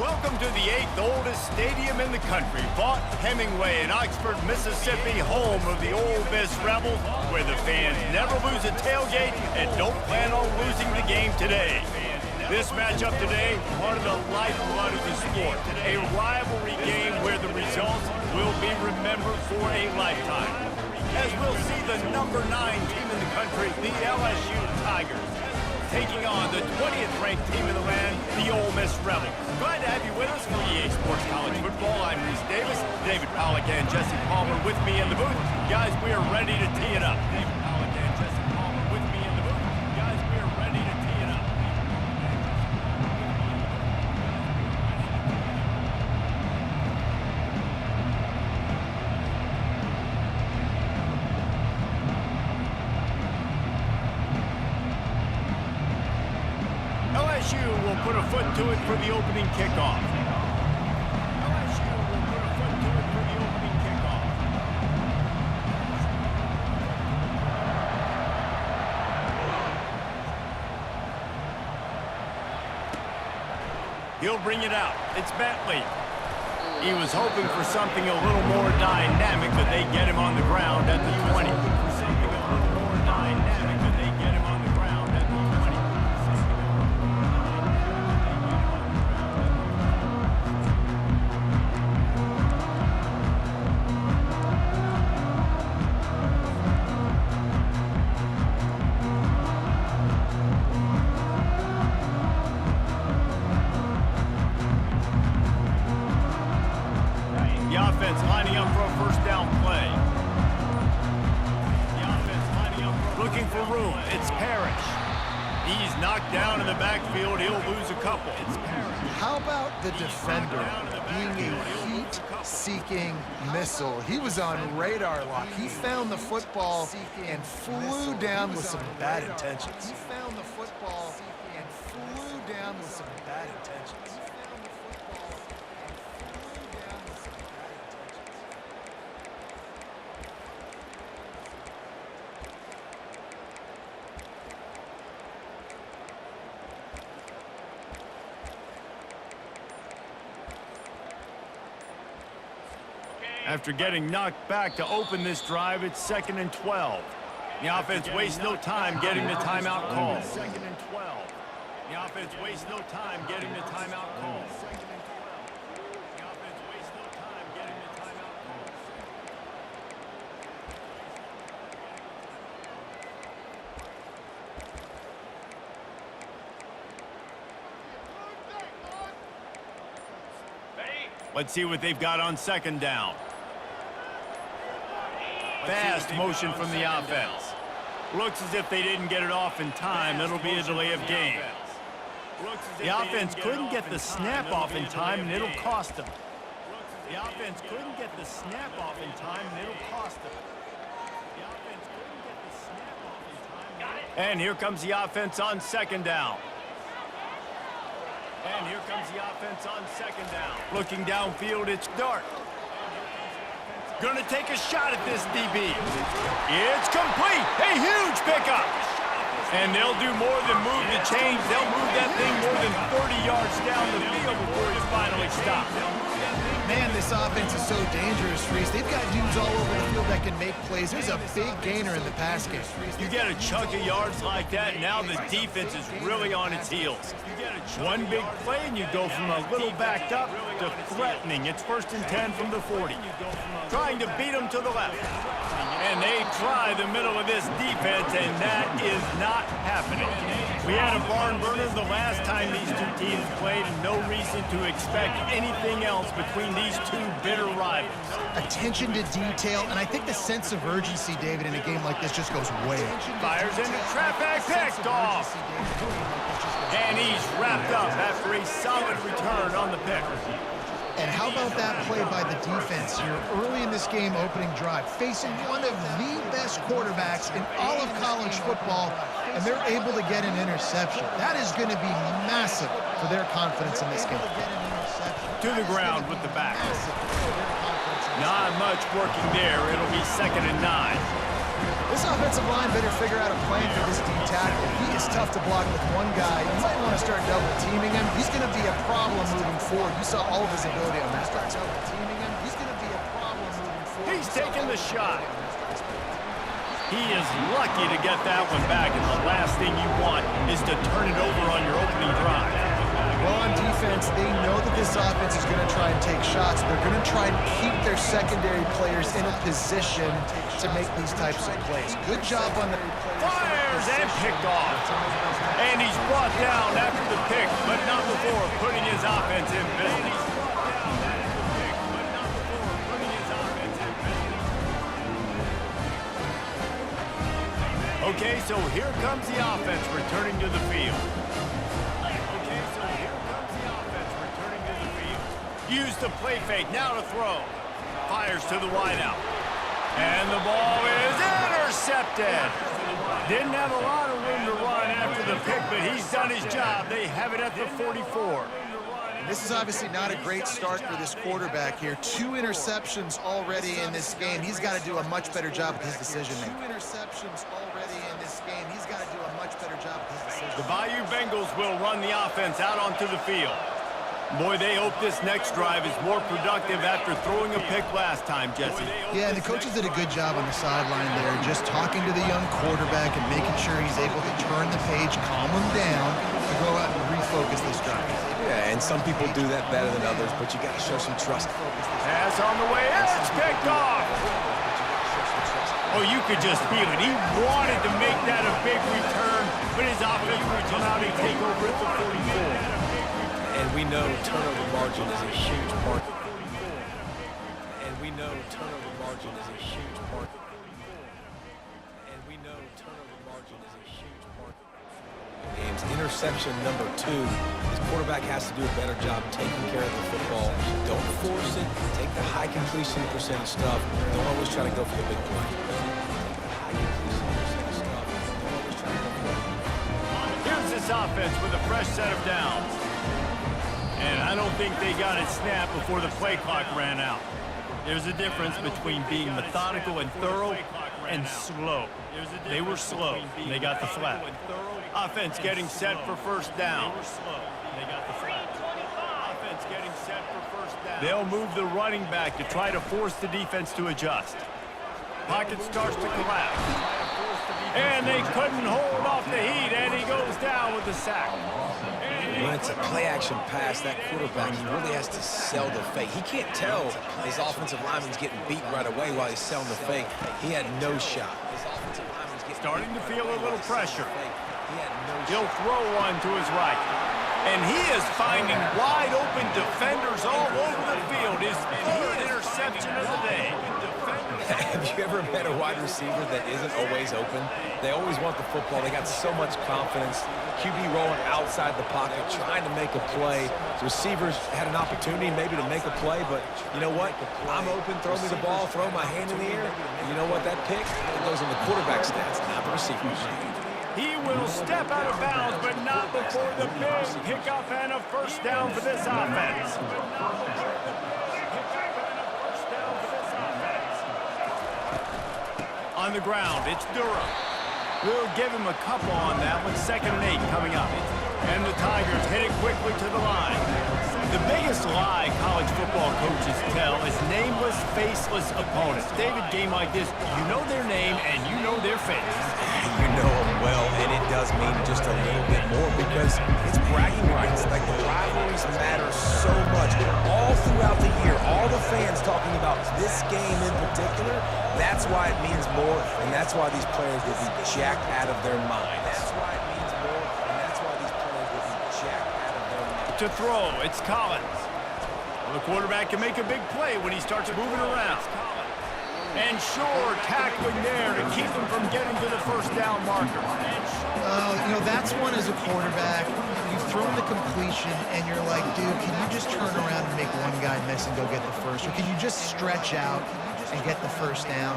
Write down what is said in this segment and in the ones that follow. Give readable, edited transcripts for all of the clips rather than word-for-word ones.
Welcome to the 8th oldest stadium in the country, Vaught Hemingway in Oxford, Mississippi, home of the Ole Miss Rebels, where the fans never lose a tailgate and don't plan on losing the game today. This matchup today, part of the lifeblood of the sport, a rivalry game where the results will be remembered for a lifetime. As we'll see the number 9 team in the country, the LSU Tigers, taking on the 20th ranked team in the land, the Ole Miss Rebels. Glad to have you with us for EA Sports College Football. I'm Reese Davis, David Pollack and Jesse Palmer with me in the booth. Guys, we are ready to tee it up. David Pollack and Jesse Palmer with me in the booth. Guys, we are ready to tee it up. LSU will put a foot to it for the opening kickoff. LSU will put a foot to it for the opening kickoff. He'll bring it out. It's Bentley. He was hoping for something a little more dynamic, but they get him on the ground at the 20. The offense lining up for a first down play. The offense lining up for looking for room. It's Parrish. He's knocked down in the backfield. He'll lose a couple. It's Parrish. How about the defender being a heat-seeking missile? He was on radar lock. He found the football and flew down with some bad intentions. He found the football and flew down with some bad intentions. After getting knocked back to open this drive, it's 2nd and 12. The offense wastes no time getting the timeout call. 2nd and 12. The offense wastes no time getting the timeout call. The offense wastes no time getting the timeout call. Let's see what they've got on 2nd down. Fast motion from the offense. Looks as if they didn't get it off in time. It'll be a delay of game. The offense couldn't get the snap off in time, and it'll cost them. The offense couldn't get the snap off in time, and it'll cost them. The offense couldn't get the snap off in time. And here comes the offense on 2nd down. And here comes the offense on 2nd down. Looking downfield, it's Dart. Gonna take a shot at this DB. It's complete. A huge pickup. And they'll do more than move the chains. They'll move that thing more than 30 yards down the field before he's finally stopped. Man, this offense is so dangerous, Reese. They've got dudes all over the field that can make plays. There's a big gainer in the pass game. You get a chunk of yards like that, now the defense is really on its heels. One big play and you go from a little backed up to threatening. It's 1st and 10 from the 40. Trying to beat them to the left. And they try the middle of this defense, and that is not happening. We had a barn burner the last time these two teams played, and no reason to expect anything else between these two bitter rivals. Attention to detail, and I think the sense of urgency, David, in a game like this just goes way up. Fires into traffic, picked off. And he's wrapped up after a solid return on the pick. And how about that play by the defense here early in this game opening drive, facing one of the best quarterbacks in all of college football, and they're able to get an interception. That is going to be massive for their confidence in this game. To the ground with the back. Not much working there. It'll be 2nd and 9. This offensive line better figure out a plan for this D tackle. He is tough to block with one guy. You might want to start double teaming him. He's going to be a problem moving forward. You saw all of his ability on that. Start double teaming him. He's going to be a problem moving forward. He's taking the shot. He is lucky to get that one back, and the last thing you want is to turn it over on your opening drive. Well, on defense, they know that this offense is going to try and take shots. They're going to try and keep their secondary players in a position to make these types of plays. Good job on the... Fires and picked off. And he's brought down after the pick, but not before putting his offense in business. Okay, so here comes the offense returning to the field. Use the play fake, now to throw. Fires to the wideout. And the ball is intercepted. Didn't have a lot of room to run after the pick, but he's done his job. They have it at the 44. This is obviously not a great start for this quarterback here. 2 interceptions already in this game. He's got to do a much better job with his decision-making. 2 interceptions already in this game. He's got to do a much better job with his decision-making. The Bayou Bengals will run the offense out onto the field. Boy, they hope this next drive is more productive after throwing a pick last time, Jesse. Yeah, and the coaches did a good job on the sideline there, just talking to the young quarterback and making sure he's able to turn the page, calm him down, to go out and refocus this drive. Yeah, and some people do that better than others, but you got to show some trust. Pass on the way, it's picked off. Oh, you could just feel it. He wanted to make that a big return, but his offense would come out and take over at the 44. And we know turnover margin is a huge part. And we know turnover margin is a huge part. And we know turnover margin is a huge part. Games interception number 2. This quarterback has to do a better job taking care of the football. Don't force it. Take the high completion percentage stuff. Don't always try to go for the big play. Here's this offense with a fresh set of downs. And I don't think they got it snapped before the play clock ran out. There's a difference between being methodical and thorough and slow. They were slow. They got the flat. Offense getting set for first down. They got the flat. Offense getting set for first down. They'll move the running back to try to force the defense to adjust. Pocket starts to collapse. And they couldn't hold off the heat, and he goes down with the sack. When it's a play-action pass, that quarterback, he really has to sell the fake. He can't tell his offensive lineman's getting beat right away while he's selling the fake. He had no shot. His offensive lineman's starting to feel a little pressure. He'll throw one to his right. And he is finding wide-open defenders all over the field. His third interception of the day. Have you ever met a wide receiver that isn't always open? They always want the football. They got so much confidence. QB rolling outside the pocket, trying to make a play. The receivers had an opportunity maybe to make a play, but you know what? I'm open, throw me the ball, throw my hand in the air. You know what? That pick, it goes in the quarterback stats, not the receivers. He will step out of bounds, but not before the big pickup and a first down for this offense. On the ground, it's Durham. We'll give him a couple on that one. 2nd and 8 coming up. And the Tigers hit it quickly to the line. The biggest lie college football coaches tell is nameless, faceless opponents. David, game like this, you know their name and you know their face. You know them well, and it does mean just a little bit more because it's bragging rights. Like, the rivalries matter so much. All throughout the year, all the fans talking about this game in particular, that's why it means more, and that's why these players will be jacked out of their mind. That's why it means more, and that's why these players will be jacked out of their mind. To throw, it's Collins. Well, the quarterback can make a big play when he starts moving around. And Shore tackling there to keep him from getting to the first down marker. You know, that's one as a quarterback. You've thrown the completion, and you're like, dude, can you just turn around and make one guy miss and go get the first? Or can you just stretch out and get the first down?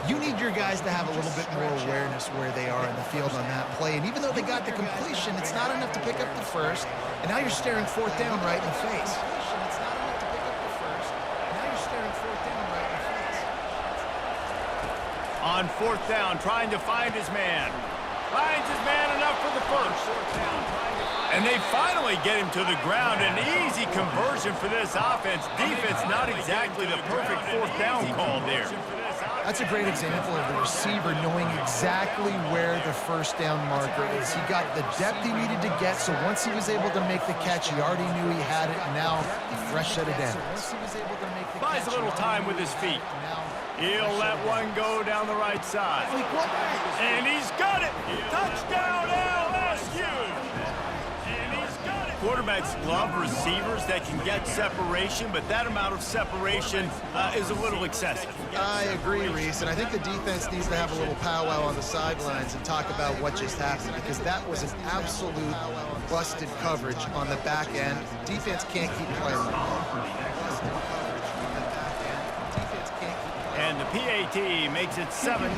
You need your guys to have a little bit more awareness where they are in the field on that play. And even though they got the completion, it's not enough to pick up the first. And now you're staring 4th down right in the face. On fourth down, trying to find his man. Finds his man enough for the first. And they finally get him to the ground. An easy conversion for this offense. Defense, not exactly the perfect fourth down call there. That's a great example of the receiver knowing exactly where the first down marker is. He got the depth he needed to get, so once he was able to make the catch, he already knew he had it, and now he fresh set it down. Buys a little time with his feet. He'll let one go down the right side. And he's got it! Touchdown LSU! Quarterbacks love receivers that can get separation, but that amount of separation is a little excessive. I agree, Reese, and I think the defense needs to have a little powwow on the sidelines and talk about what just happened, because that was an absolute busted coverage on the back end. Defense can't keep playing like that. And the PAT makes it 7-0.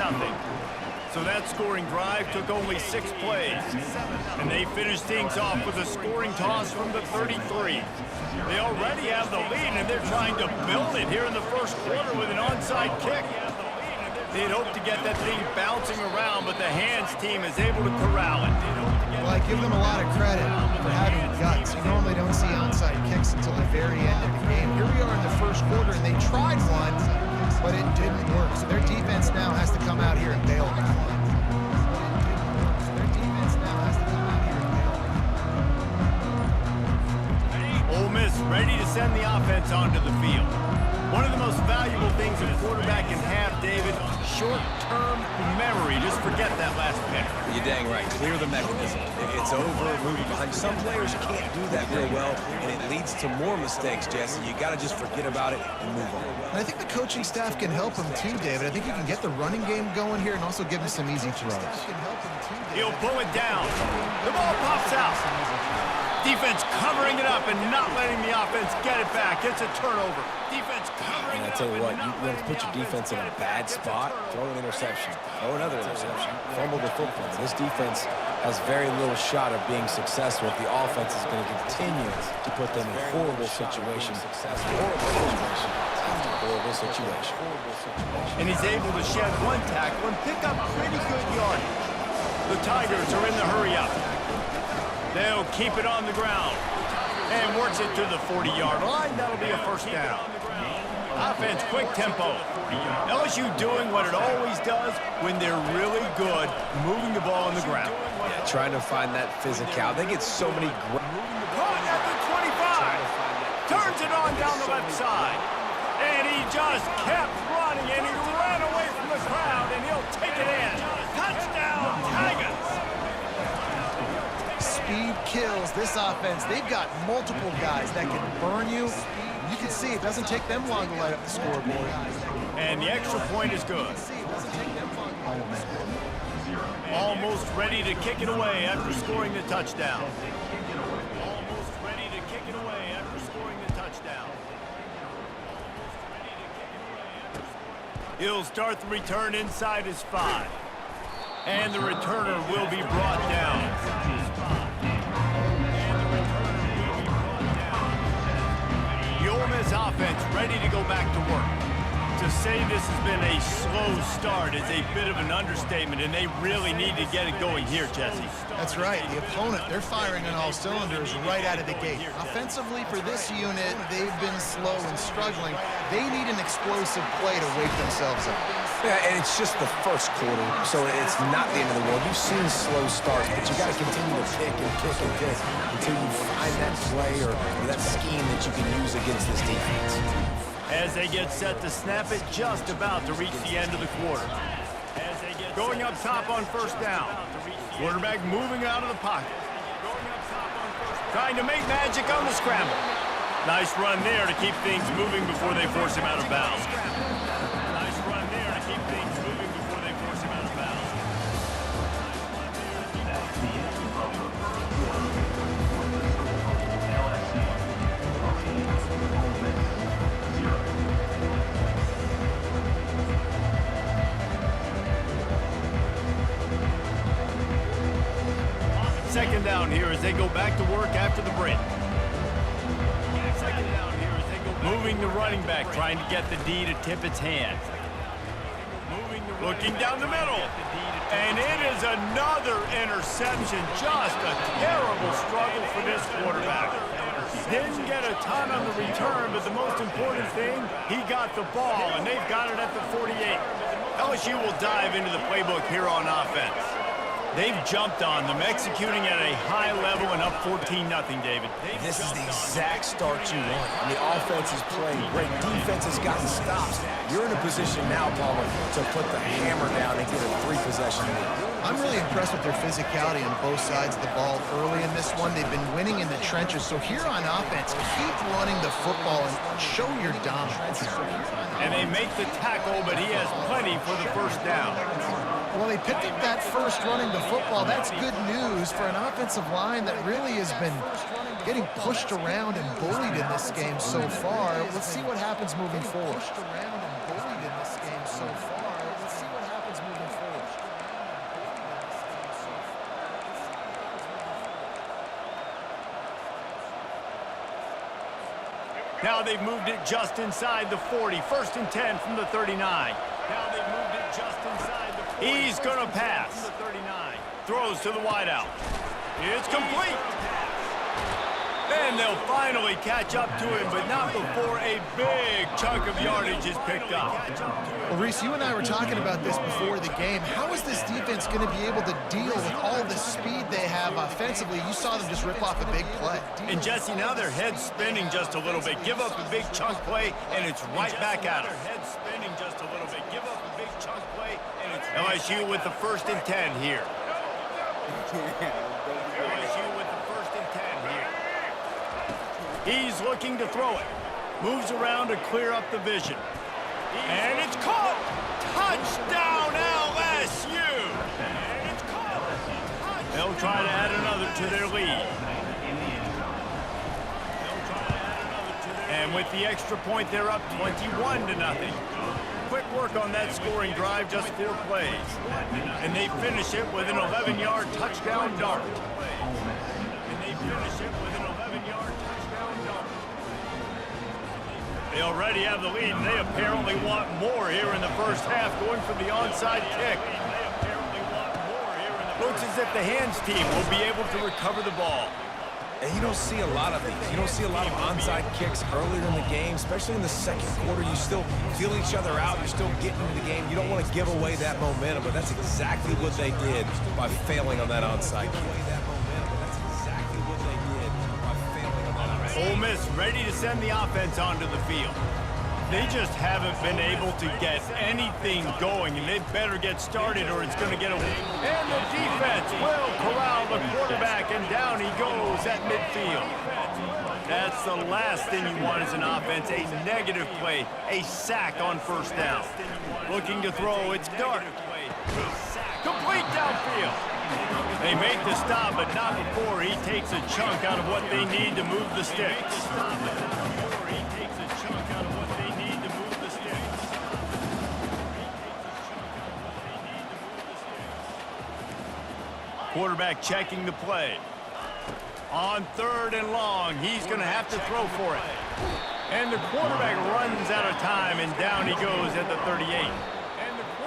So that scoring drive took only 6 plays. And they finished things off with a scoring toss from the 33. They already have the lead, and they're trying to build it here in the first quarter with an onside kick. They'd hoped to get that thing bouncing around, but the Hands team is able to corral it. Well, I give them a lot of credit for having guts. You normally don't see onside kicks until the very end of the game. Here we are in the first quarter, and they tried one, but it didn't work. So their defense now has to come out here and bail them. Ole Miss ready to send the offense onto the field. One of the most valuable things a quarterback can have, David, short-term memory. Just forget that last pick. You're dang right. Clear the mechanism. It's over, moving behind. Some players can't do that real well, and it leads to more mistakes, Jesse. You got to just forget about it and move on. And I think the coaching staff can help him too, David. I think you can get the running game going here and also give him some easy throws. He'll pull it down. The ball pops out. Defense covering it up and not letting the offense get it back. It's a turnover. Defense covering it up. I tell you what, you want to put your defense in a bad spot, throw an interception, throw another interception, fumble the football. This defense has very little shot of being successful if the offense is going to continue to put them in horrible situations. Horrible situation. And he's able to shed one tackle and pick up pretty good yardage. The Tigers are in the hurry up. They'll keep it on the ground and works it to the 40-yard line. That'll be a first down. Offense, quick tempo. LSU doing what it always does when they're really good, moving the ball on the ground. Yeah, trying to find that physical. They get so many... Caught at the 25. Turns it on down the left side. And he just kept running, and he ran away from the crowd, and he'll take it in. Touchdown, Tigers! Speed kills this offense. They've got multiple guys that can burn you. You can see it doesn't take them long to light up the scoreboard. And the extra point is good. Almost ready to kick it away after scoring the touchdown. Almost ready to kick it away after scoring the touchdown. He'll start the return inside his 5. And the returner will be brought down. The Ole Miss offense ready to go back to work. To say this has been a slow start is a bit of an understatement, and they really need to get it going here, Jesse. That's right. The opponent, they're firing on all cylinders right out of the gate. Offensively, for this unit, they've been slow and struggling. They need an explosive play to wake themselves up. Yeah, and it's just the first quarter, so it's not the end of the world. You've seen slow starts, but you got to continue to pick and pick and pick until you find that play or that scheme that you can use against this defense. As they get set to snap it, just about to reach the end of the quarter. Going up top on first down. Quarterback moving out of the pocket. Trying to make magic on the scramble. Nice run there to keep things moving before they force him out of bounds. Nice run there to keep things moving before they force him out of bounds. Second down here as they go back to work after the break. Second down here as they go back. Moving the running back, trying to get the D to tip its hand. Moving the Looking down the middle. And it is another interception. Just a terrible struggle for this quarterback. Didn't get a ton on the return, but the most important thing, he got the ball, and they've got it at the 48. LSU will dive into the playbook here on offense. They've jumped on them, executing at a high level and up 14-0, David. This is the exact start you want. The offense is playing great. Defense has gotten stops. You're in a position now, Palmer, to put the hammer down and get a 3-possession lead. I'm really impressed with their physicality on both sides of the ball early in this one. They've been winning in the trenches. So here on offense, keep running the football and show your dominance. And they make the tackle, but he has plenty for the first down. Well, they picked up that first running the football. That's good news for an offensive line that really has been getting pushed around and bullied in this game so far. Let's see what happens moving forward. Pushed around and bullied in this game so far. Let's see what happens moving forward. Now they've moved it just inside the 40. 1st and 10 from the 39. Now they've moved it just inside the 40. He's going to pass. 39. Throws to the wideout. It's complete. And they'll finally catch up to him, but not before a big chunk of yardage is picked up. Well, Reese, you and I were talking about this before the game. How is this defense going to be able to deal with all the speed they have offensively? You saw them just rip off a big play. And Jesse, now their head's spinning just a little bit. Give up a big chunk play, and it's right back at them. Head spinning just a little bit. Give up a big chunk play, and it's LSU with the 1st and 10 here. LSU with the 1st and 10 here. He's looking to throw it. Moves around to clear up the vision. And it's caught! Touchdown, LSU! And it's caught! They'll try to add another to their lead. And with the extra point, they're up 21-0. Quick work on that scoring drive, just 4 plays. And they finish it with an 11-yard touchdown dart. They already have the lead, and they apparently want more here in the first half, going for the onside kick. Looks as if the hands team will be able to recover the ball. And you don't see a lot of these. You don't see a lot of onside kicks earlier in the game, especially in the second quarter. You still feel each other out. You're still getting into the game. You don't want to give away that momentum, but that's exactly what they did by failing on that onside kick. Ole Miss ready to send the offense onto the field. They just haven't been able to get anything going, and they better get started or it's going to get away. And the defense will corral the quarterback, and down he goes at midfield. That's the last thing you want as an offense, a negative play, a sack on 1st down. Looking to throw, it's Dart. Complete downfield. They make the stop, but not before he takes a chunk out of what they need to move the sticks. Quarterback checking the play. On 3rd and long, he's going to have to throw for it. And the quarterback runs out of time, and down he goes at the 38.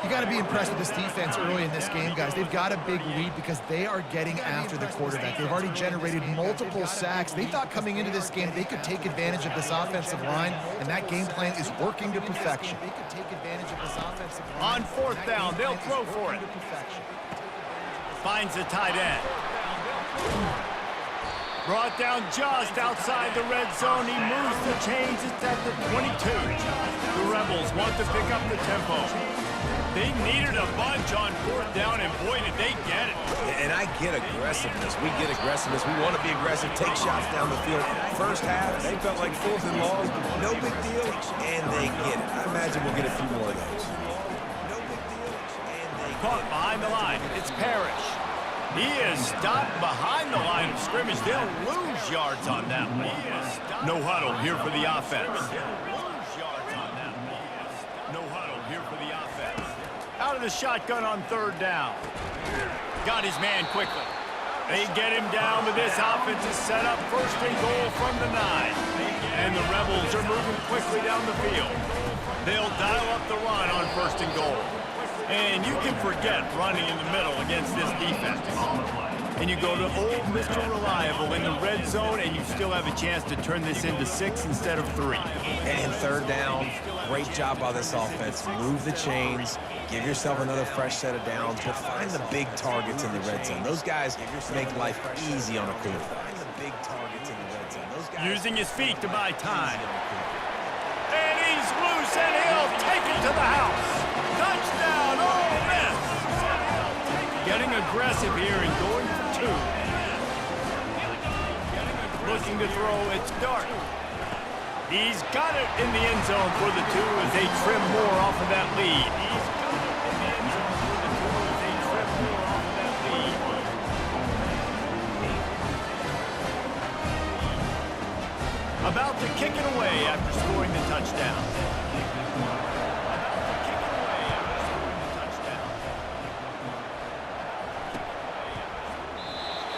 You got to be impressed with this defense early in this game, guys. They've got a big lead because they are getting after the quarterback. They've already generated multiple sacks. They thought coming into this game they could take advantage of this offensive line, and that game plan is working to perfection. They could take advantage of this offensive line. On 4th down, they'll throw for it. Finds the tight end. Brought down just outside the red zone. He moves the chains. It's at the 22. The Rebels want to pick up the tempo. They needed a bunch on 4th down, and boy, did they get it. And I get aggressiveness. We get aggressiveness. We want to be aggressive, take shots down the field. First half, they felt like 4th and long. No big deal, and they get it. I imagine we'll get a few more of those. No big deal, and they Caught behind the line. It's Parrish. He is stopped behind the line of scrimmage. They'll lose yards on that one. No huddle here for the offense. No huddle here for the offense. Out of the shotgun on 3rd down. Got his man quickly. They get him down, but this offense is set up 1st and goal from the 9. And the Rebels are moving quickly down the field. They'll dial up the run on 1st and goal. And you can forget running in the middle against this defense. And you go to old Mr. Reliable in the red zone, and you still have a chance to turn this into 6 instead of 3. And third down, great job by this offense. Move the chains, give yourself another fresh set of downs, but find the big targets in the red zone. Those guys make life easy on a quarterback. Find the big targets in the red zone. Those guys using his feet to buy time. And he's loose, and he'll take it to the house. Touchdown, Ole Miss! Getting aggressive here and going for 2. Looking to throw, it's Dart. He's got it in the end zone for the 2 as they trim more off of that lead. He's got it in the end zone for the 2 as they trim more off of that lead. About to kick it away after scoring the touchdown.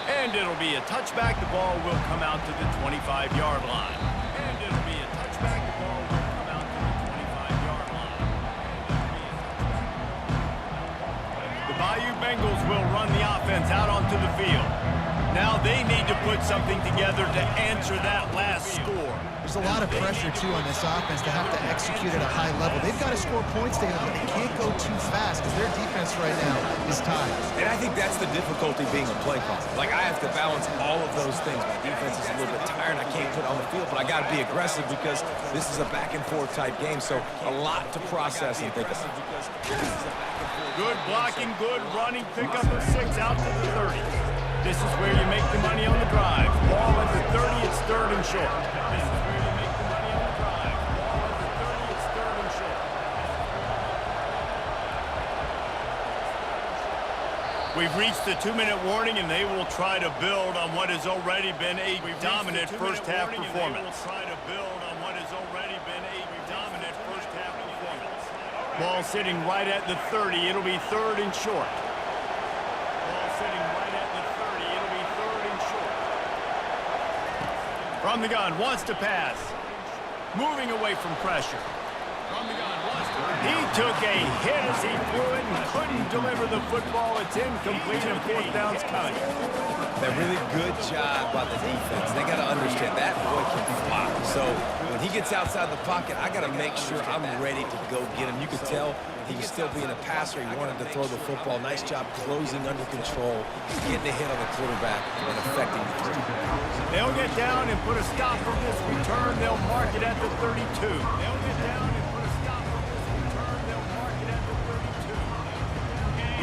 And it'll be a touchback. The ball will come out to the 25-yard line. And it'll be a touchback. The ball will come out to the 25-yard line. The Bayou Bengals will run the offense out onto the field. Now they need to put something together to answer that last score. There's a lot of pressure, too, on this offense to have to execute at a high level. They've got to score points together, but they can't go too fast because their defense right now is tired. And I think that's the difficulty being a play caller. Like, I have to balance all of those things. My defense is a little bit tired. I can't put on the field, but I got to be aggressive because this is a back-and-forth type game, so a lot to process and think about. Good blocking, good running, pick up a 6 out to the 30. This is where you make the money on the drive. Ball at the 30, it's 3rd and short. This is where you make the money on the drive. Ball at the 30, it's 3rd and short. We've reached the 2-minute warning, and they will try to build on what has already been a dominant first-half performance. Ball sitting right at the 30. It'll be 3rd and short. Ball sitting right at the 30. It'll be 3rd and short. From the gun, wants to pass. Moving away from pressure. From the gun, wants to pass. He took a hit as he threw it and couldn't deliver the football. It's incomplete and 4th down's coming. A really good job by the defense. They got to understand that boy can fly. So when he gets outside the pocket, I got to make sure I'm ready to go get him. You could tell he was still being a passer. He wanted to throw the football. Nice job closing under control, getting a hit on the quarterback, and affecting the throw. They'll get down and put a stop for this return. They'll mark it at the 32. They'll get down and put a stop for this return. They'll mark it at the 32.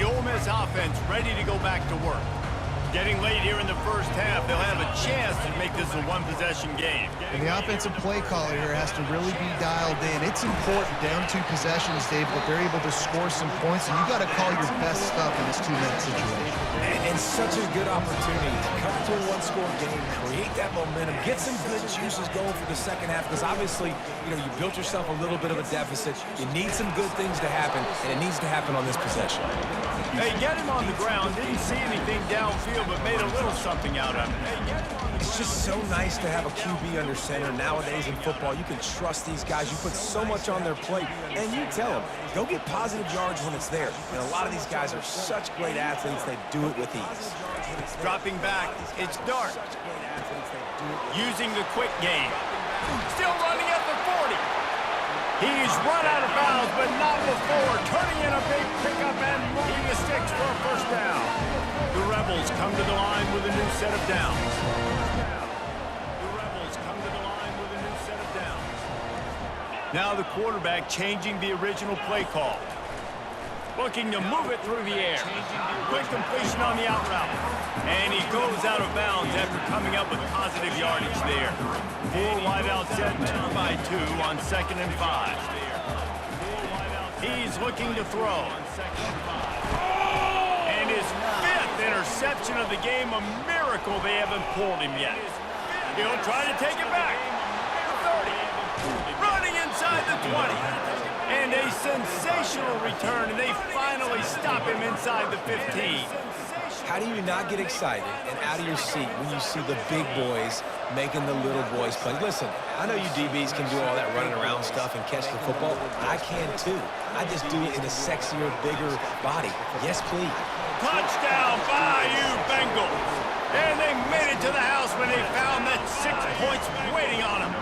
The Ole Miss offense ready to go back to work. Getting late here in the first half, they'll have a chance to make this a one-possession game. And the offensive play caller here has to really be dialed in. It's important down 2 possessions, Dave, that they're able to score some points, and you got to call your best stuff in this 2-minute situation. And such a good opportunity to come to a 1-score game, create that momentum, get some good juices going for the second half, because obviously, you built yourself a little bit of a deficit. You need some good things to happen, and it needs to happen on this possession. They get him on the ground, didn't see anything downfield, but made a little something out of it. It's just so nice to have a QB under center. Nowadays in football, you can trust these guys. You put so much on their plate, and you tell them, go get positive yards when it's there. And a lot of these guys are such great athletes, they do it with ease. Dropping back, it's Dart. Using the quick game. Still running at the 40. He's run out of bounds, but not before. Turning in a big pickup and moving the sticks for a 1st down. The Rebels come to the line with a new set of downs. The Rebels come to the line with a new set of downs. Now the quarterback changing the original play call. Looking to move it through the air. Quick completion on the out route. And he goes out of bounds after coming up with positive yardage there. 4 wide out set, 2-by-2 on 2nd and 5. He's looking to throw. And his 5th interception of the game, a miracle they haven't pulled him yet. He'll try to take it back. 30. Running inside the 20. And a sensational return, and they finally stop him inside the 15. How do you not get excited and out of your seat when you see the big boys making the little boys play? Listen, I know you DBs can do all that running around stuff and catch the football. I can too. I just do it in a sexier, bigger body. Yes, please. Touchdown, Bayou Bengals. And they made it to the house when they found that 6 points waiting on them.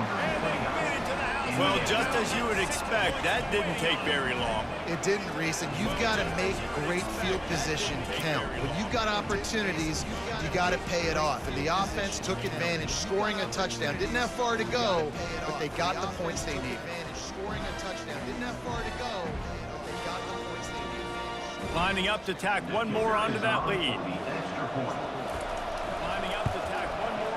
Well, just as you would expect, that didn't take very long. It didn't, Reese, and you've got to make great field position count. When you've got opportunities, you got to pay it off. And the offense took advantage, scoring a touchdown. Didn't have far to go, but they got the points they need. Scoring a touchdown. Didn't have far to go, but they got the points they need. Lining up to tack one more onto that lead.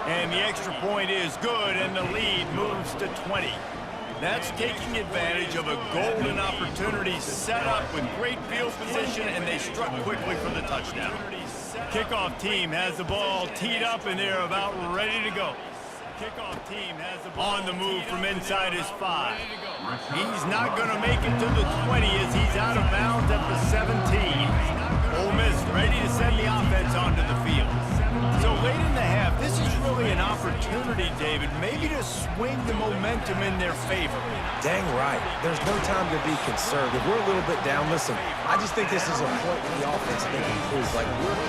And the extra point is good, and the lead moves to 20. That's taking advantage of a golden opportunity set up with great field position, and they struck quickly for the touchdown. Kickoff team has the ball teed up, and they're about ready to go. Kickoff team has the ball on the move from inside his 5. He's not going to make it to the 20 as he's out of bounds at the 17. Ole Miss ready to send the offense onto the field. So late in the half, this is really an opportunity, David, maybe to swing the momentum in their favor. Dang right. There's no time to be conservative. We're a little bit down. Listen, I just think this is a point where the offense can improve. Like, we're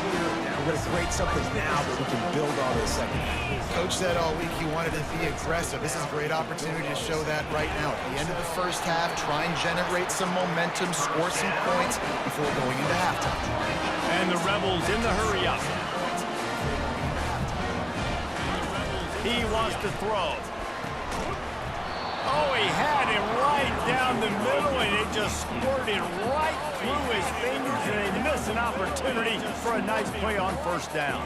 going to create something now that we can build on in the second half. Coach said all week he wanted to be aggressive. This is a great opportunity to show that right now. At the end of the first half, try and generate some momentum, score some points before going into halftime. And the Rebels in the hurry up. He wants to throw. Oh, he had him right down the middle, and it just squirted right through his fingers, and they miss an opportunity for a nice play on first down.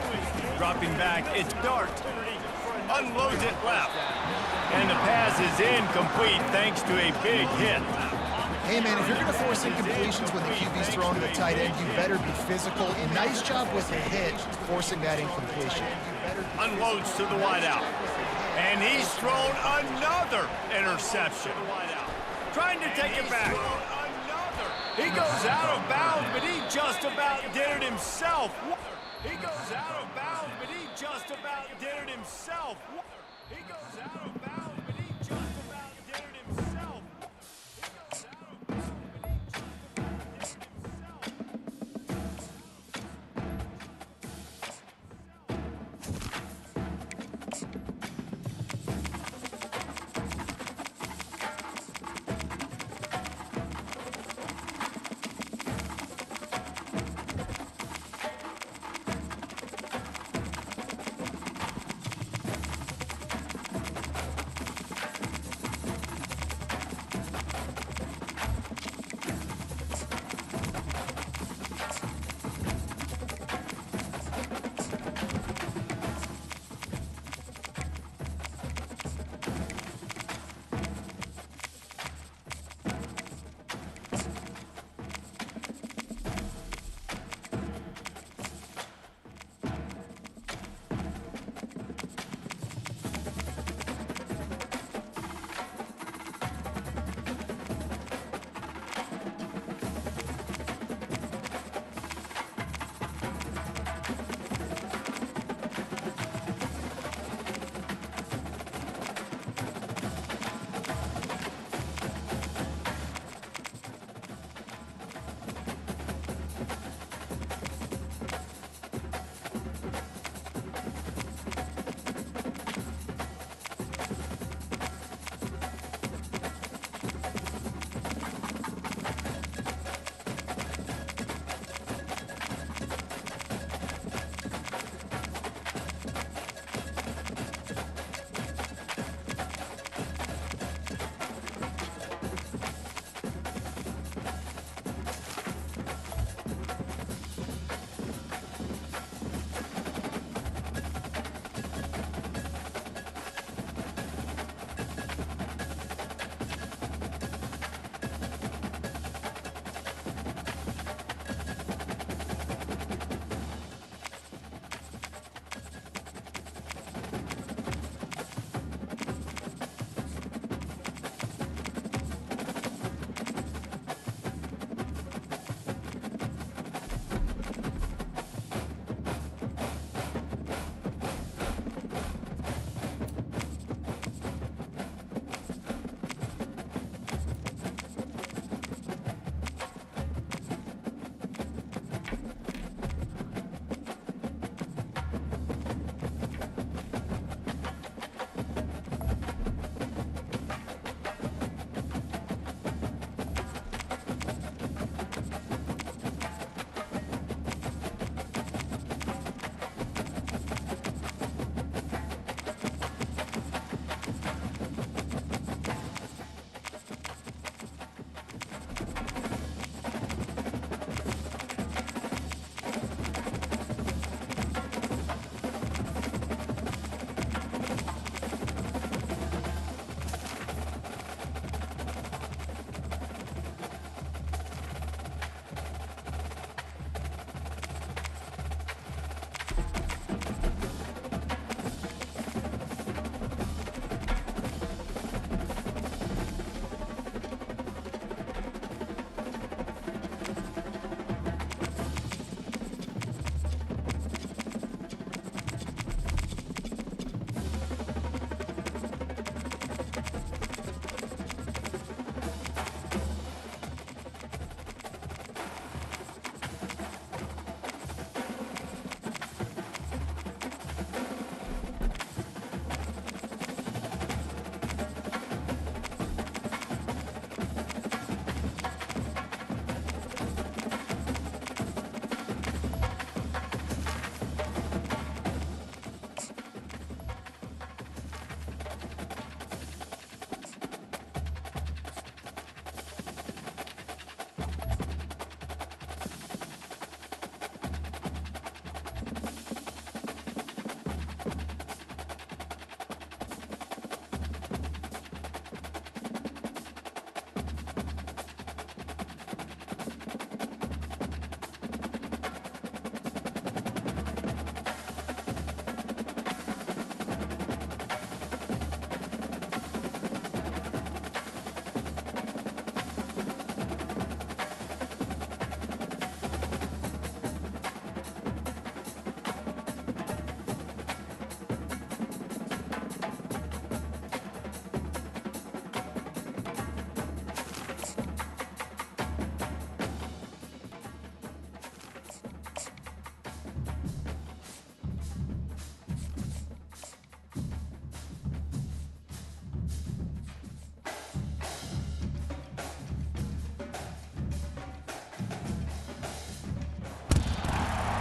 Dropping back, it's Dart. Unloads it left. And the pass is incomplete thanks to a big hit. Hey, man, if you're going to force incompletions when the QB's throwing to the tight end, you better be physical. And nice job with the hit, forcing that incompletion. Unloads to the wideout. And he's thrown another interception. Trying to take it back. He goes out of bounds, but he just about did it himself. He goes out of bounds, but he just about did it himself. He goes out of bounds, but he just about did it himself.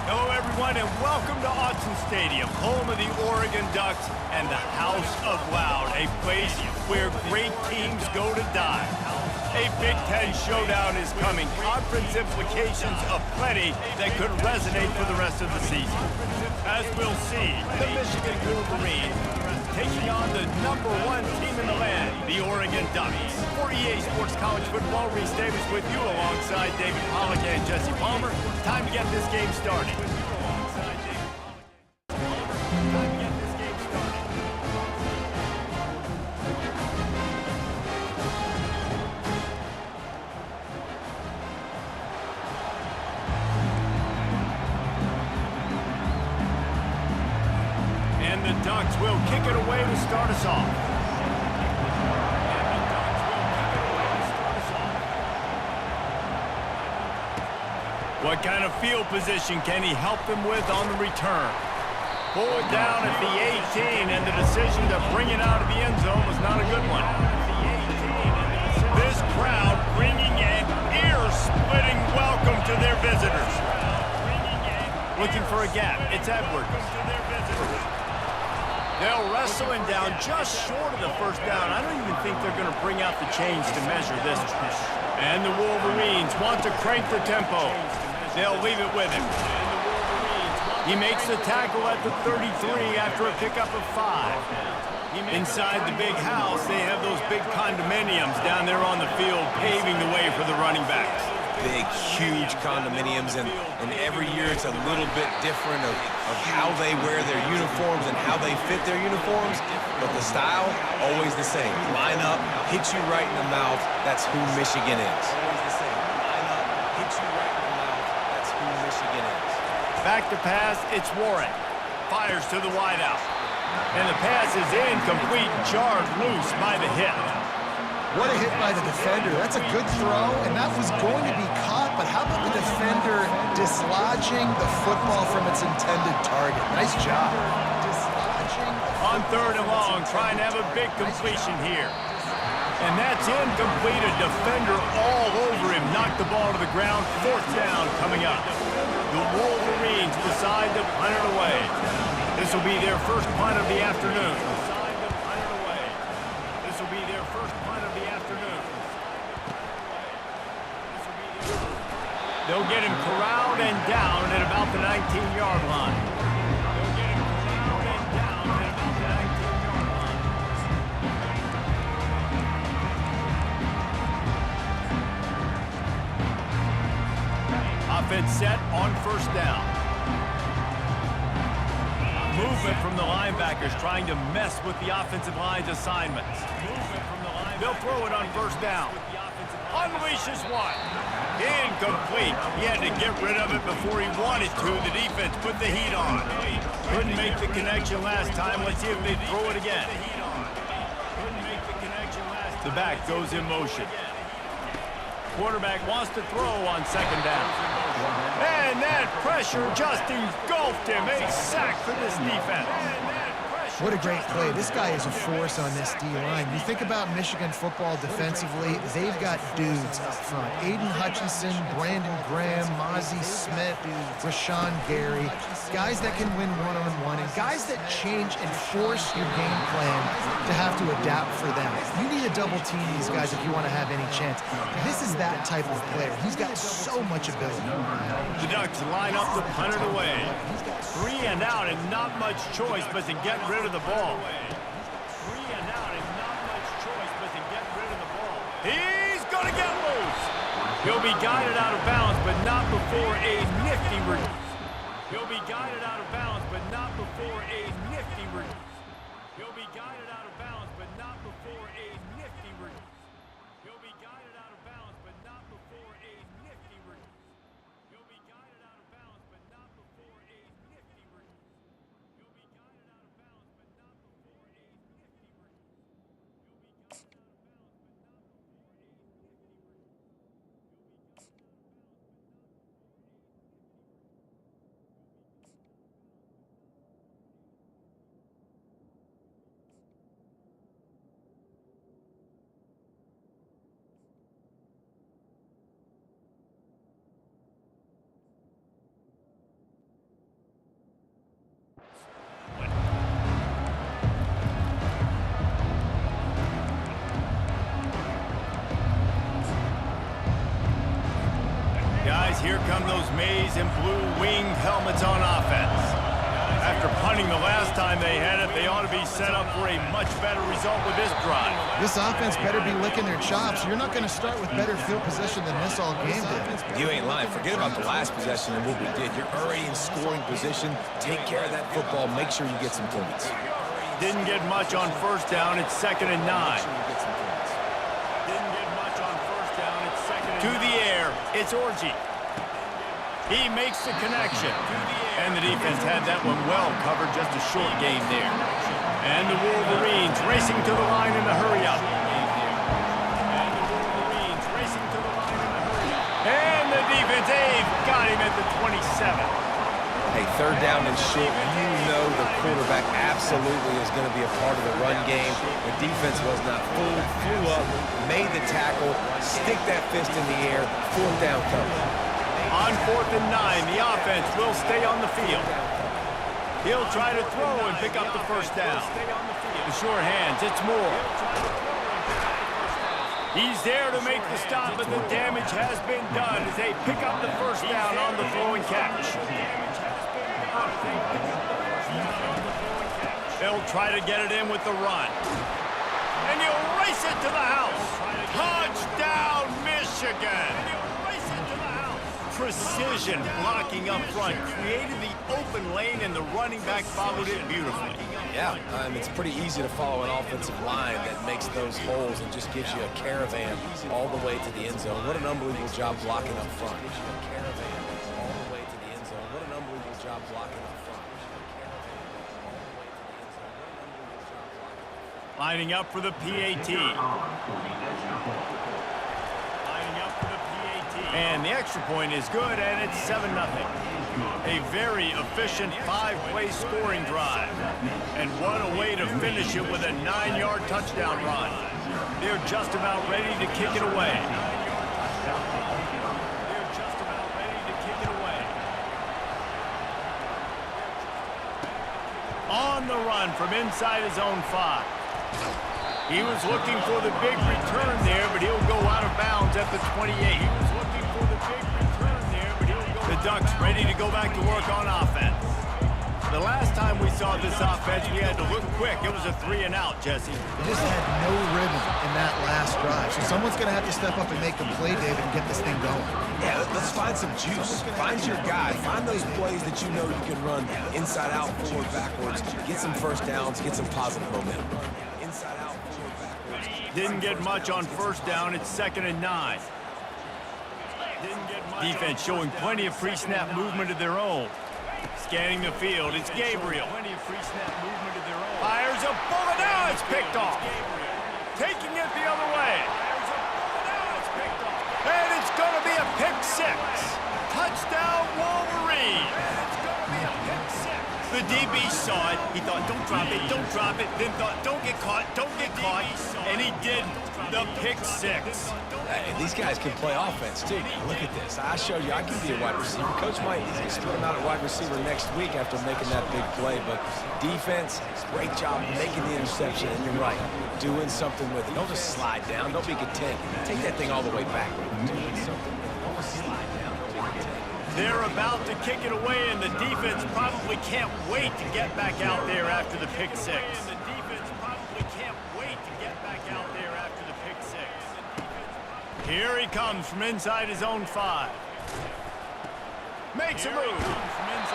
Hello, everyone, and welcome to Autzen Stadium, home of the Oregon Ducks and the House of Loud, a place where great teams go to die. A Big Ten showdown is coming. Conference implications aplenty that could resonate for the rest of the season. As we'll see, the Michigan Wolverines taking on the #1 team in the land, the Oregon Ducks. For EA Sports College Football, Reese Davis with you alongside David Pollack and Jesse Palmer. Time to get this game started. And the Ducks will kick it away to start us off. What kind of field position can he help them with on the return? Pulled down at the 18, and the decision to bring it out of the end zone was not a good one. This crowd bringing an ear-splitting welcome to their visitors. Looking for a gap. It's Edwards. They'll wrestle him down just short of the first down. I don't even think they're going to bring out the chains to measure this. And the Wolverines want to crank the tempo. They'll leave it with him. He makes the tackle at the 33 after a pickup of 5. Inside the big house, they have those big condominiums down there on the field paving the way for the running backs. Big, huge condominiums, and every year it's a little bit different of how they wear their uniforms and how they fit their uniforms, but the style, always the same. Line up, hit you right in the mouth, that's who Michigan is. Always the same. Line up, hit you right in the mouth, that's who Michigan is. Back to pass, it's Warren. Fires to the wideout. And the pass is incomplete, jarred loose by the hit. What a hit by the defender. That's a good throw, and that was going to be caught, but how about the defender dislodging the football from its intended target? Nice job. On 3rd and long, trying to have a big completion here. And that's incomplete. A defender all over him. Knocked the ball to the ground. 4th down coming up. The Wolverines decide to punt it away. This will be their first punt of the afternoon. They'll get him corralled and down at about the 19-yard line. Offense set on 1st down. Movement from the linebackers trying to mess with the offensive line's assignments. They'll throw it on 1st down. Unleashes one. Incomplete. He had to get rid of it before he wanted to. The defense put the heat on. Couldn't make the connection last time. Let's see if they throw it again. The back goes in motion. Quarterback wants to throw on 2nd down. And that pressure just engulfed him. A sack for this defense. What a great play. This guy is a force on this D-line. You think about Michigan football defensively, they've got dudes up front. Aiden Hutchinson, Brandon Graham, Mozzie Smith, Rashawn Gary. Guys that can win one-on-one and guys that change and force your game plan to have to adapt for them. You need to double team these guys if you want to have any chance. This is that type of player. He's got so much ability. The Ducks line up to punt it away. 3 and out and not much choice but to get rid of the ball. 3 and out and not much choice but to get rid of the ball. He's going to get loose. He'll be guided out of bounds, but not before a nifty release. He'll be guided out of bounds, but not before a nifty release. He'll be guided out of bounds, but not before a nifty release. He'll be guided out of bounds, but not before a nifty release. He'll be guided out of bounds, but not before a nifty release. He'll be guided out of bounds, but not before a nifty release. here come those maize and blue winged helmets on offense. After punting the last time they had it, they ought to be set up for a much better result with this drive. This offense better be licking their chops. You're not going to start with better field position than this all game did. You ain't lying. Forget about the last possession and what we did. You're already in scoring position. Take care of that football. Make sure you get some points. Didn't get much on first down. It's 2nd and 9. To the air, it's Orji. He makes the connection. And the defense had that one well covered, just a short gain there. And the Wolverines racing to the line in the hurry-up. And the defense, Abe, got him at the 27. Hey, 3rd down and short. You know the quarterback absolutely is going to be a part of the run game. The defense was not fooled, flew up, made the tackle, stick that fist in the air, 4th down cover. On 4th and 9, the offense will stay on the field. He'll try to throw and pick up the first down. The sure hands, it's Moore. He's there to make the stop, but the damage has been done as they pick up the first down on the throw and catch. They'll try to get it in with the run. And he'll race it to the house. Touchdown, Michigan! Precision blocking up front created the open lane, and the running back followed it beautifully. Yeah, it's pretty easy to follow an offensive line that makes those holes and just gives you a caravan all the way to the end zone. What an unbelievable job blocking up front. All the way to the end zone. What an unbelievable job blocking up front. Lining up for the PAT. And the extra point is good, and it's 7-0. A very efficient 5-play scoring drive. And what a way to finish it with a 9-yard touchdown run. They're just about ready to kick it away. On the run from inside his own 5. He was looking for the big return there, but he'll go out of bounds at the 28. The Ducks ready to go back to work on offense. The last time we saw this offense, we had to look quick. It was a 3-and-out, Jesse. They just had no rhythm in that last drive. So someone's going to have to step up and make a play, David, and get this thing going. Yeah, let's find some juice. Find your guy. Find those plays that you know you can run inside out, forward, backwards. Get some first downs. Get some positive momentum. Inside out, forward, backwards. Didn't get much on first down. It's 2nd and 9. Defense showing plenty of pre-snap movement of their own. Scanning the field, it's Gabriel. Fires a bullet, now it's picked off. Taking it the other way. And it's going to be a pick 6. Touchdown, Wolverine. The DB saw it. He thought, don't drop it, don't drop it. Then thought, don't get caught, don't get caught. And he did the pick 6. Hey, these guys can play offense, too. Look at this. I showed you I can be a wide receiver. Coach might start him out at wide receiver next week after making that big play. But defense, great job making the interception. And you're right, doing something with it. Don't just slide down. Don't be content. Take that thing all the way back. Doing something with it. Don't just slide down. Don't be content. They're about to kick it away, and the defense probably can't wait to get back out there after the pick 6. Here he comes from inside his own 5. Makes a move.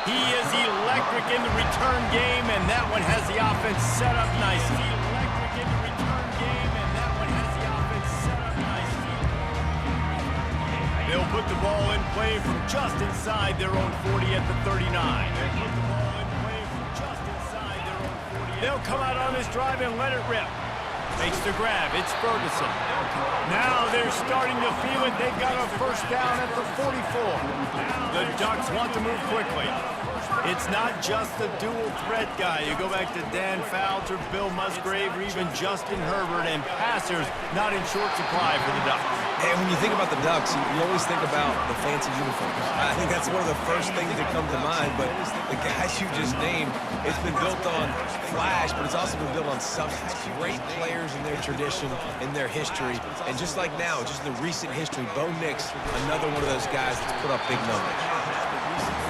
He is electric in the return game, and that one has the offense set up nicely. They'll put the ball in play from just inside their own 40 at the 39. They'll come out on this drive and let it rip. Makes the grab. It's Ferguson. Now they're starting to feel it. They've got a first down at the 44. The Ducks want to move quickly. It's not just the dual threat guy. You go back to Dan Fouts or Bill Musgrave or even Justin Herbert, and passers not in short supply for the Ducks. And when you think about the Ducks, you always think about the fancy uniforms. I think that's one of the first things that come to mind, but the guys you just named, it's been built on flash, but it's also been built on substance. Great players in their longer tradition in their history. And just like now, just in the recent history, Bo Nix, another one of those guys that's put up big numbers.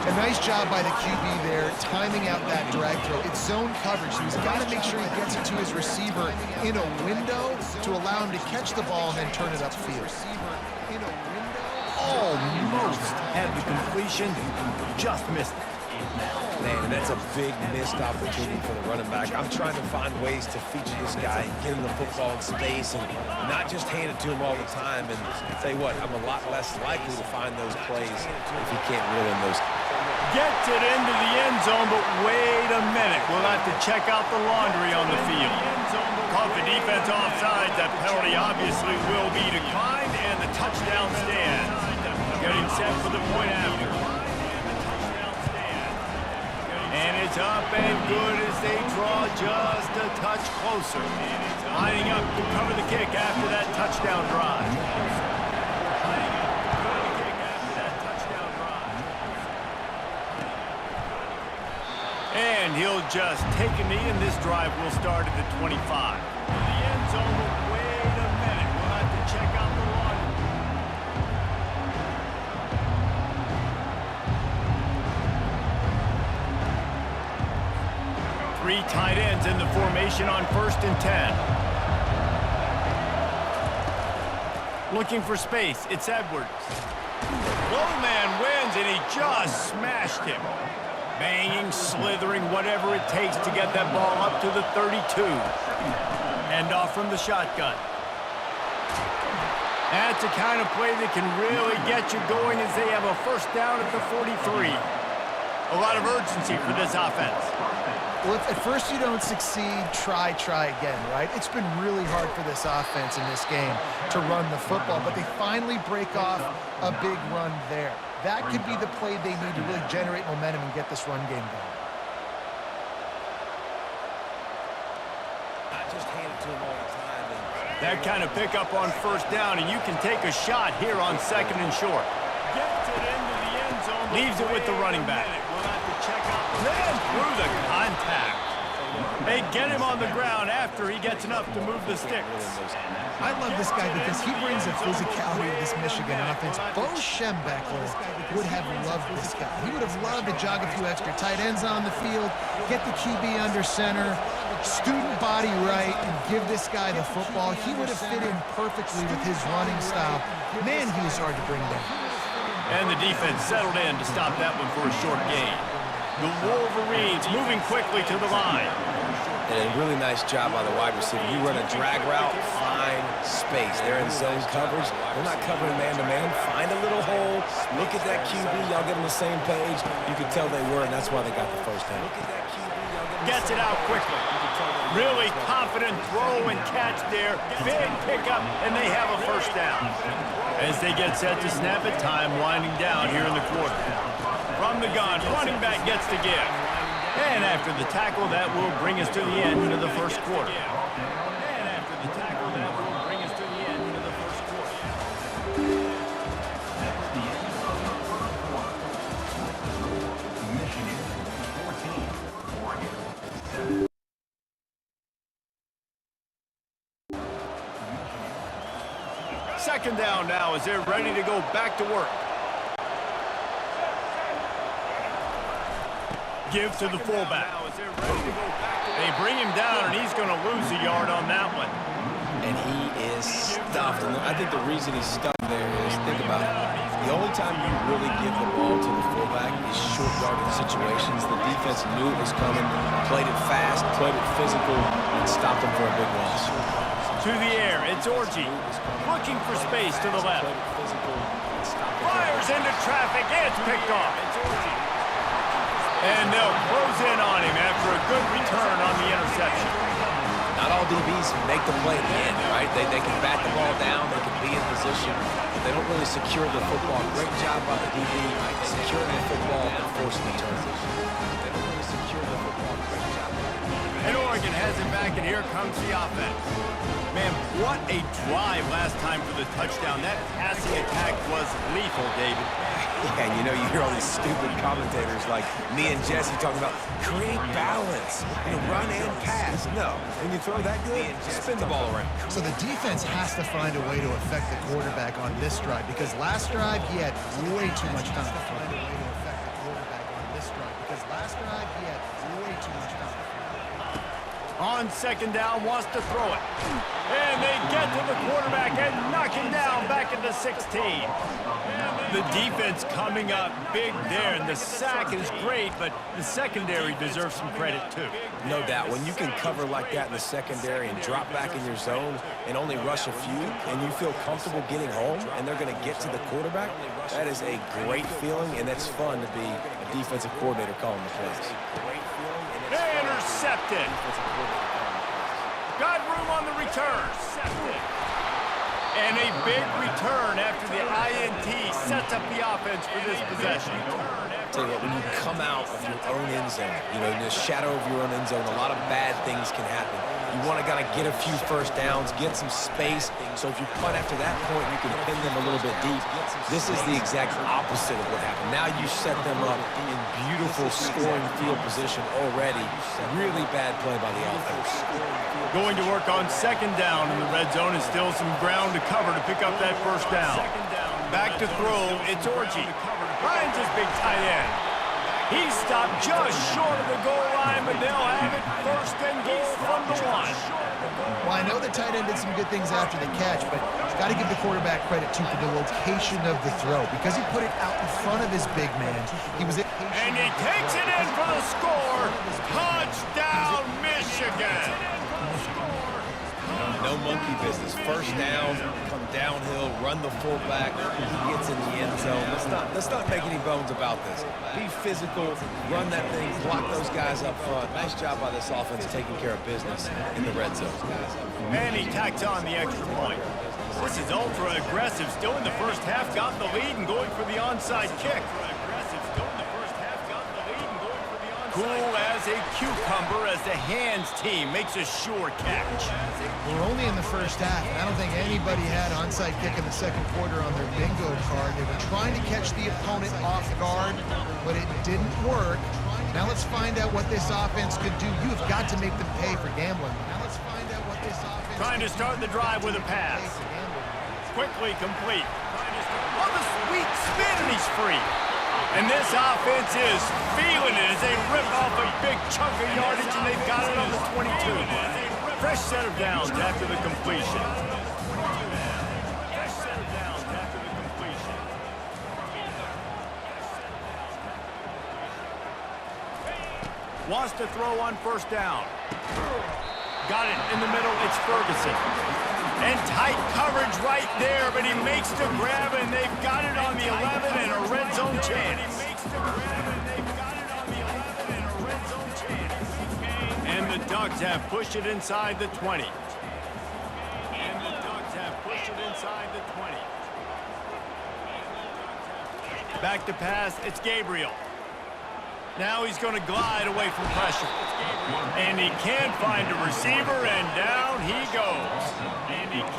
A nice job by the QB there, timing out that drag throw. It's zone coverage, so he's got to make sure he gets it to his receiver in a window to allow him to catch the ball and then turn it upfield. Almost had the completion, just missed it. Man, that's a big missed opportunity for the running back. I'm trying to find ways to feature this guy and get him the football in space and not just hand it to him all the time. And I'll tell you what, I'm a lot less likely to find those plays if he can't reel in those. Gets it into the end zone, but wait a minute. We'll have to check out the laundry on the field. Caught the defense offside. That penalty obviously will be declined, and the touchdown stands. Getting set for the point after. And it's up and good as they draw just a touch closer. Lining up to cover the kick after that touchdown drive. And he'll just take a knee, and this drive will start at the 25. The end zone, but wait a minute. We'll have to check out the laundry. Three tight ends in the formation on 1st and 10. Looking for space. It's Edwards. Low man wins, and he just smashed him. Banging, slithering, whatever it takes to get that ball up to the 32. Hand off from the shotgun. That's the kind of play that can really get you going as they have a first down at the 43. A lot of urgency for this offense. Well, if at first you don't succeed, try again, right? It's been really hard for this offense in this game to run the football, but they finally break off a big run there. That could be the play they need to really generate momentum and get this run game going. Not just hand it to him all the time. That kind of pickup on 1st down, and you can take a shot here on 2nd and short. Gets it into the end zone. Leaves it with the running back. We'll have to check out then through the contact. They get him on the ground after he gets enough to move the sticks. I love this guy because he brings a physicality to this Michigan offense. Bo Schembechler would have loved this guy. He would have loved to jog a few extra tight ends on the field, get the QB under center, student body right, and give this guy the football. He would have fit in perfectly with his running style. Man, he was hard to bring down. And the defense settled in to stop that one for a short gain. The Wolverines moving quickly to the line. And a really nice job by the wide receiver. You run a drag route, find space. They're in zone coverage. They're not covering man-to-man. Find a little hole. Look at that QB. Y'all get on the same page. You could tell they were, and that's why they got the first down. Gets it out quickly. Really confident throw and catch there. Big pickup, and they have a first down. As they get set to snap it, time winding down here in the quarter. From the gun, running back gets the give. And after the tackle, that will bring us to the end of the first quarter. And after the tackle, that will bring us to the end of the first quarter. Second down now as they're ready to go back to work. Give to the fullback. They bring him down, and he's going to lose a yard on that one. And he is stuffed. And I think the reason he's stuffed there is, think about it, the only time you really give the ball to the fullback is short yardage situations. The defense knew it was coming, played it fast, played it physical, and stopped him for a big loss. To the air, it's Orji, looking for space to the left. Fires into traffic, it's picked off. And they'll close in on him after a good return on the interception. Not all DBs make the play at the end, right? They can bat the ball down, they can be in position, but they don't really secure the football. Great job by the DB, securing the football and forcing the turnover. They don't really secure the football. Great job. And Oregon has it back, and here comes the offense. Man, What a drive last time for the touchdown. That passing attack was lethal, David. Yeah, you know, you hear all these stupid commentators like me and Jesse talking about create balance, run and pass. No, when you throw that good, spin the ball around. So the defense has to find a way to affect the quarterback on this drive, because last drive he had way too much time to find a way to affect the quarterback on this drive, because last drive he had way too much time. On second down, wants to throw it. And they get to the quarterback and knock him down back at the 16. The defense coming up big there, and the sack is great, but the secondary deserves some credit too. No doubt. When you can cover like that in the secondary and drop back in your zone and only rush a few, and you feel comfortable getting home, and they're going to get to the quarterback, that is a great feeling, and that's fun to be a defensive coordinator calling the plays. Intercepted. Got room on the return. And a big return after the INT sets up the offense for this possession. Tell you what, when you come out of your own end zone, in the shadow of your own end zone, a lot of bad things can happen. You want to get a few first downs, get some space, so if you punt after that point, you can pin them a little bit deep. This is the exact opposite of what happened. Now you set them up in beautiful scoring field position already. Really bad play by the offense. Going to work on second down in the red zone, and still some ground to cover to pick up that first down. Back to throw, it's Orji. Finds his big tight end. He's stopped just short of the goal line, but they'll have it first and goal from the 1. Well, I know the tight end did some good things after the catch, but you've got to give the quarterback credit, too, for the location of the throw. Because he put it out in front of his big man, he was... And he takes it in for the score. Touchdown, Michigan. No monkey business. First down, come downhill, run the fullback. He gets in the end zone. Let's not make any bones about this. Be physical, run that thing, block those guys up front. Nice job by this offense taking care of business in the red zone. And he tacks on the extra point. This is ultra aggressive. Still in the first half, got the lead and going for the onside kick. Cool as a cucumber as the hands team makes a sure catch. We're only in the first half, and I don't think anybody had onside kick in the second quarter on their bingo card. They were trying to catch the opponent off guard, but it didn't work. Now let's find out what this offense could do. You've got to make them pay for gambling. Now let's find out what this offense Trying to start the drive with a pass. Quickly complete. Oh, the sweet spin, and he's free. And this offense is feeling it as they rip off a big chunk of yardage, and they've got it on the 22. Fresh set of downs after the completion. Wants to throw on first down. Got it in the middle, it's Ferguson. And tight coverage right there, but he makes the grab, and they've got it on the 11 and a red zone chance. And the Ducks have pushed it inside the 20. Back to pass, it's Gabriel. Now he's going to glide away from pressure. And he can't find a receiver, and down he goes.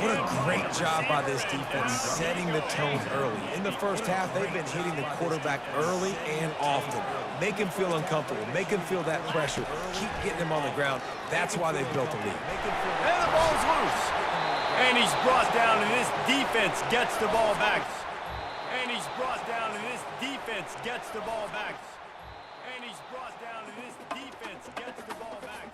What a great job by this defense setting the tone early. In the first half, they've been hitting the quarterback early and often. Make him feel uncomfortable. Make him feel that pressure. Keep getting him on the ground. That's why they've built a lead. And the ball's loose. And he's brought down, and this defense gets the ball back. And he's brought down, and this defense gets the ball back. And he's brought down, and this defense gets the ball back.